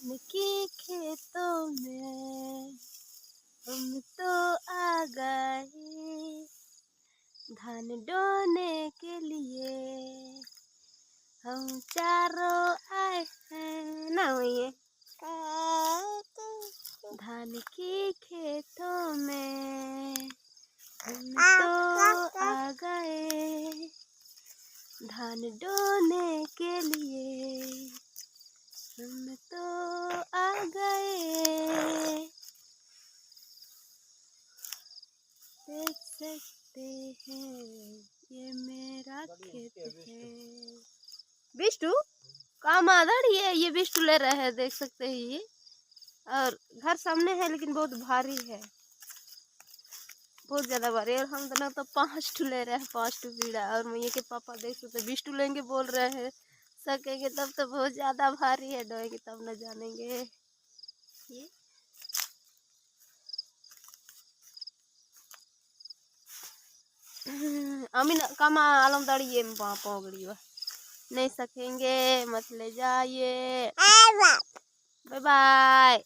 के खेतों में हम तो आ गए, धान डोने के लिए हम चारों आए हैं ना। ये धान के खेतों में हम तो आ गए, धान डोने के लिए हम तो आ गए। देख सकते हैं ये मेरा खेत है। बिष्टू काम आदर ये बिष्टू ले रहे हैं, देख सकते हैं ये। और घर सामने है लेकिन बहुत भारी है, बहुत ज्यादा भारी। और हम दोनों तो 5 ठू ले रहे हैं, 5 ठू बीड़ा। और मैया के पापा देख सकते 20 ठू लेंगे बोल रहे हैं। सकेंगे तब तो बहुत ज्यादा भारी है, डोएंगे तब न जानेंगे। ये अमीन कमा आलम दाड़ी ये पगड़ी नहीं सकेंगे, मत ले जाइए। Bye bye.